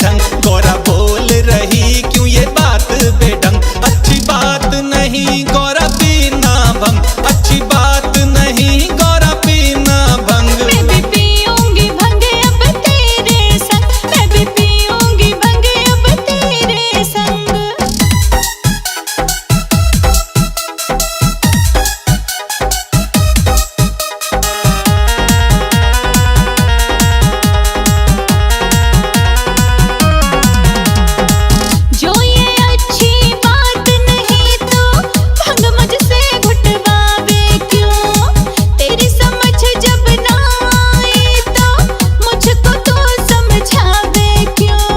ढंग, गौरा बोल रही क्यों ये बात बेढंग। अच्छी बात नहीं गौरा पीना भंग, अच्छी बात नहीं गौरा पीना भंग। मैं भी पीऊंगी भंग अब तेरे संग, मैं भी पीऊंगी भंग अब तेरे संग। जो ये अच्छी बात नहीं तो भंग मुझसे घुटवावे क्यों? तेरी समझ जब ना आई तो मुझको तो समझावे क्यों?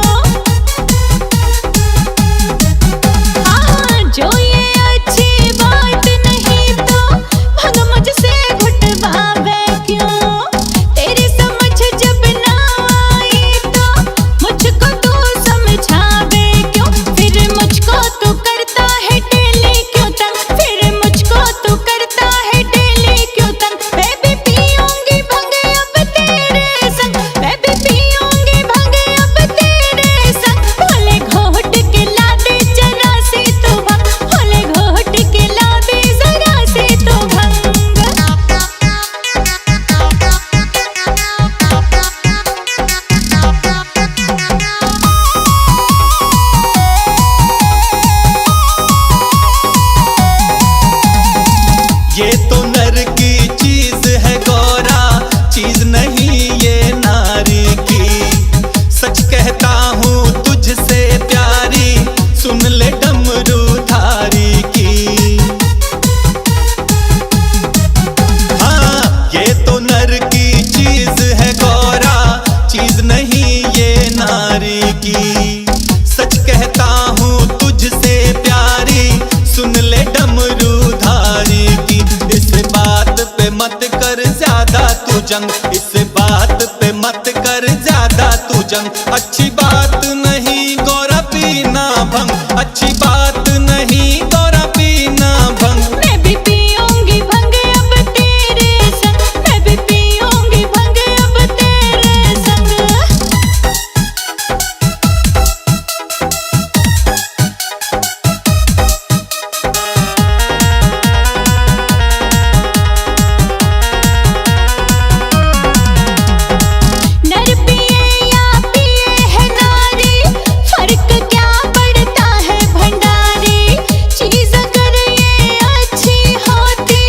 हाँ, जो ये अच्छी बात नहीं तो भंग मुझसे घुटवावे क्यों? तेरी समझ जब ना आई तो मुझको तो समझावे क्यों? फिर मुझको तू करता है डेली क्यों तंग, फिर मुझको तू करता है डेली क्यों तंग। मैं भी पीऊंगी भंग अब तेरे संग, मैं भी पीऊंगी भंग अब तेरे संग। भोले घोट के ला दे जरा सी तू भंग, भोले घोट के ला दे जरा सी तू भंग। ये तो नर की चीज है गौरा, चीज नहीं ये नारी की। सच कहता हूँ तुझसे प्यारी, सुन ले डमरू धारी की। हाँ, ये तो नर की चीज है गौरा, चीज नहीं ये नारी की। सच कहता हूँ तुझसे प्यारी, सुन ले डमरू धारी की। इस बात पे मत कर ज्यादा तू जंग, इस बात पे मत कर ज्यादा तू जंग। अच्छी बात नहीं गौरा पीना भंग, अच्छी बात नहीं गौरा पीना भंग। मैं भी पीऊंगी भंग अब तेरे संग, मैं भी पीऊंगी भंग अब तेरे संग। नर पिए या पिए है नारी, फर्क क्या पड़ता है भंडारी। चीज अगर ये अच्छी होती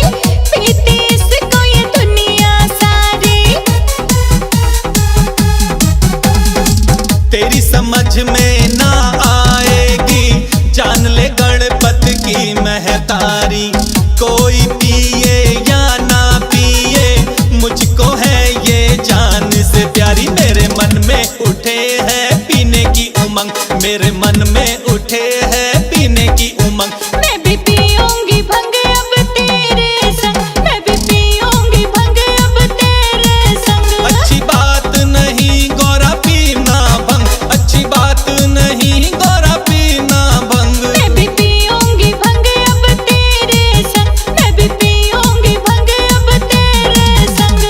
पीती इसको ये दुनिया सारी। तेरी समझ में ना आएगी, जान ले गणपत की महतारी। कोई पिए या ना पिए, मुझको है ये जान से प्यारी। मेरे मन में उठे है पीने की उमंग, मेरे मन में उठे है पीने की उमंग। मैं भी पीऊंगी भंग अब तेरे संग, मैं भी पीऊंगी भंग अब तेरे संग। अच्छी बात नहीं गौरा पीना भंग, अच्छी बात नहीं गौरा पीना भंग। मैं भी पीऊंगी भंग अब तेरे संग, मैं भी पीऊंगी भंग अब तेरे संग।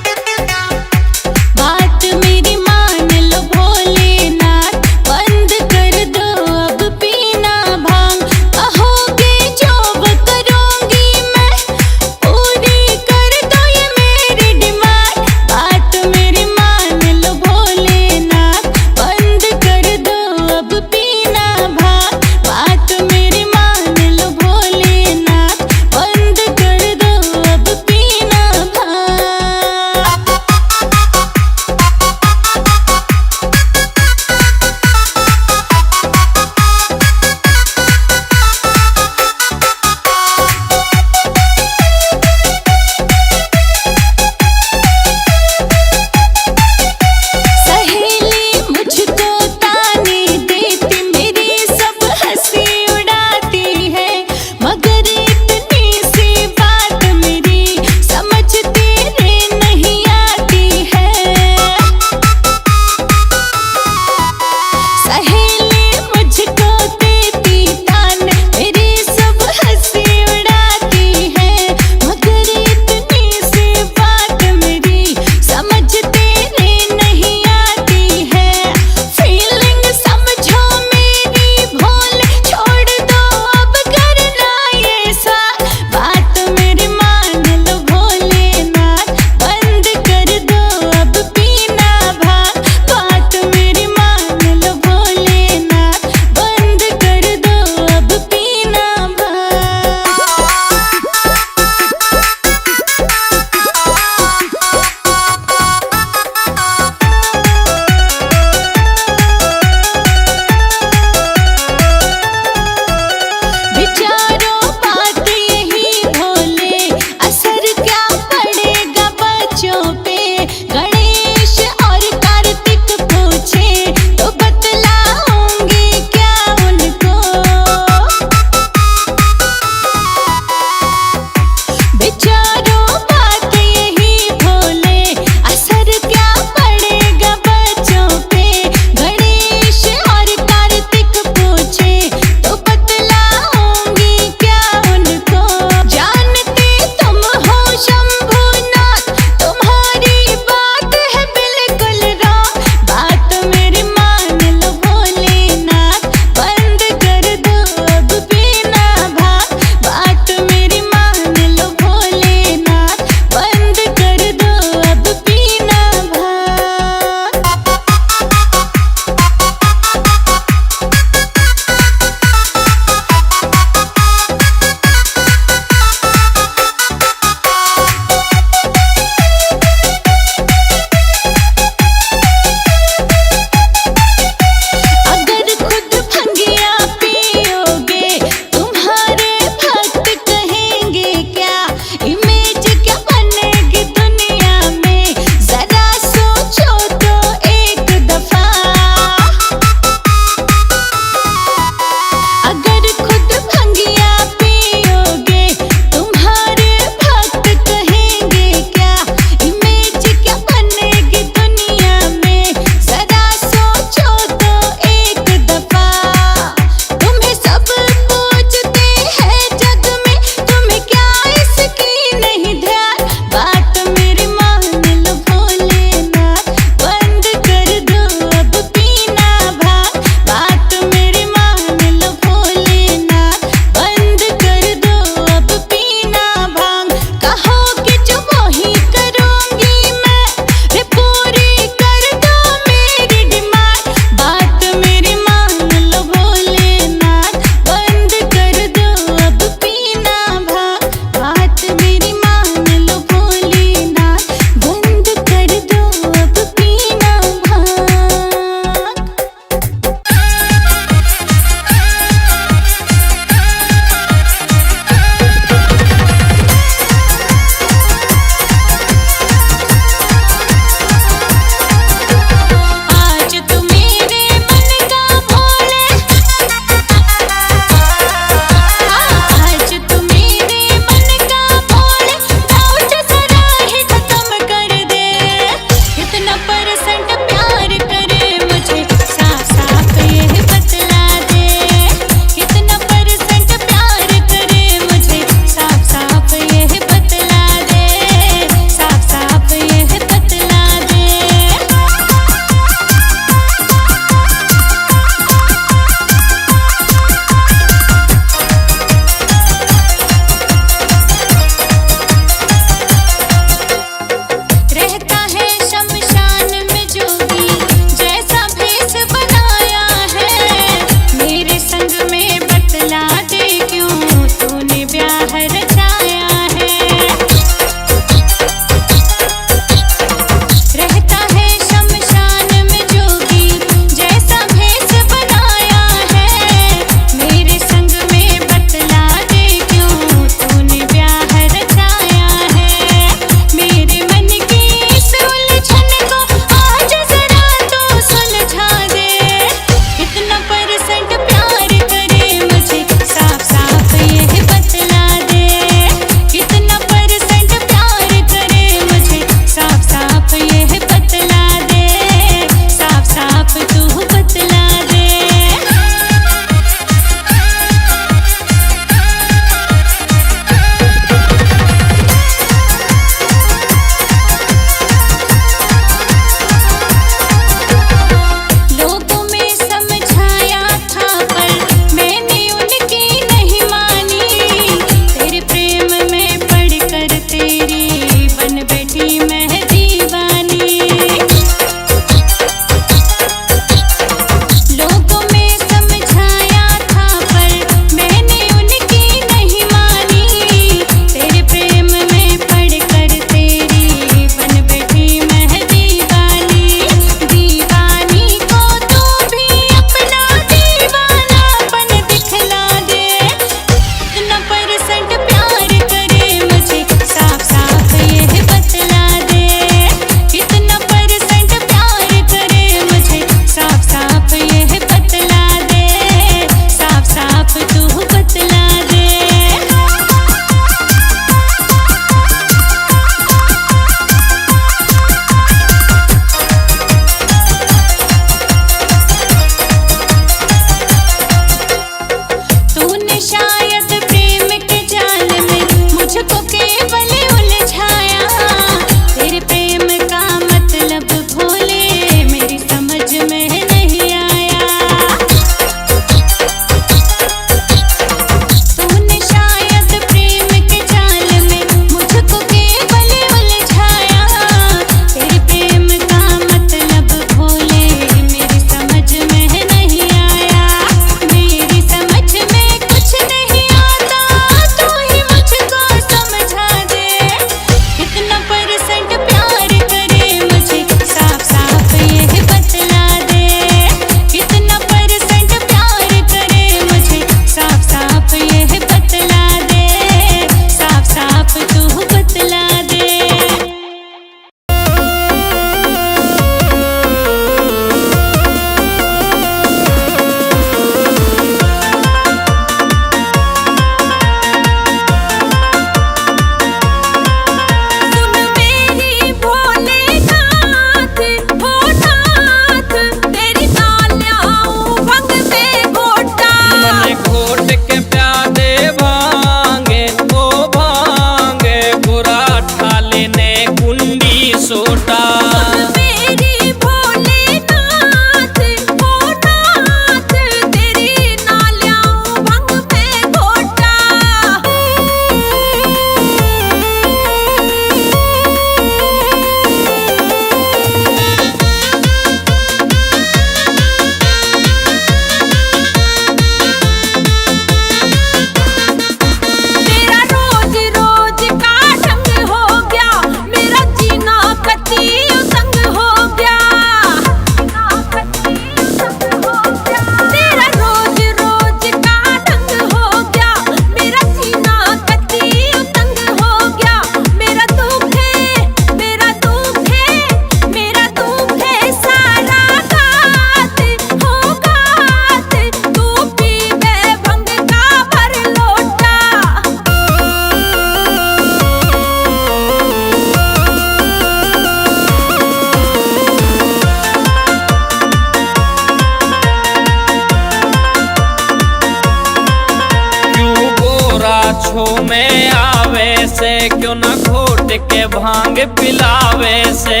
घोट के भांग पिलावे से।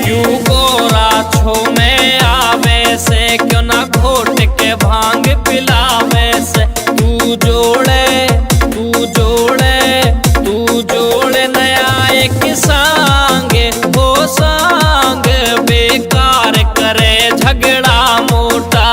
क्यों गोरा छो में आवे से, क्यों ना घोट के भांग पिलावे से। तू जोड़े तू जोड़े तू जोड़े नया एक सांग हो सांग, बेकार करे झगड़ा मोटा।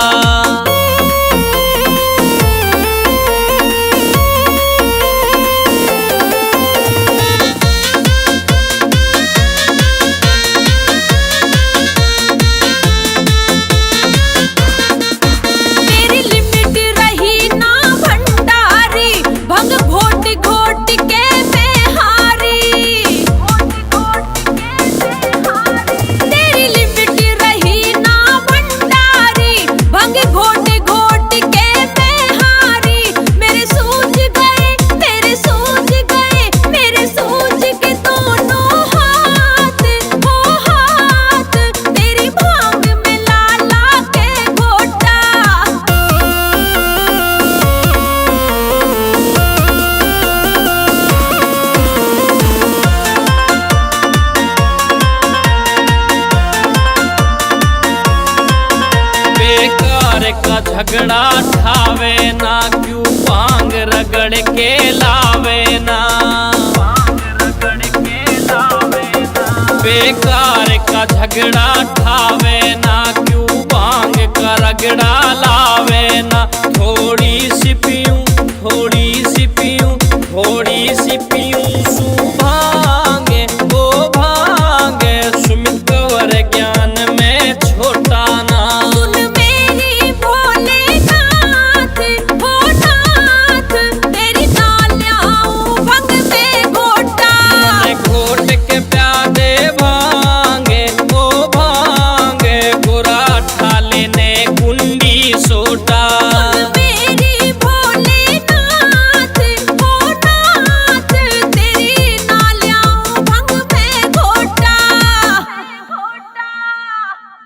तेरी लिमिट रही ना भंडारी, भंग घोट घोट के मैं हारी। तेरी लिमिट रही ना भंडारी, भंग घोट घोट के मैं हारी। मेरे सूझ गए मेरे सूझ गए मेरे सूझ के दोनों हाथ हो हाथ, तेरी भांग में ला ला के घोटा। बेकार का झगड़ा ठावे ना, क्यों भांग रगड़ के लावे ना। बेकार का झगड़ा ठावे ना, क्यों भांग का रगड़ा लावे ना। थोड़ी सी पीऊं थोड़ी सी पीऊं थोड़ी सी पीऊं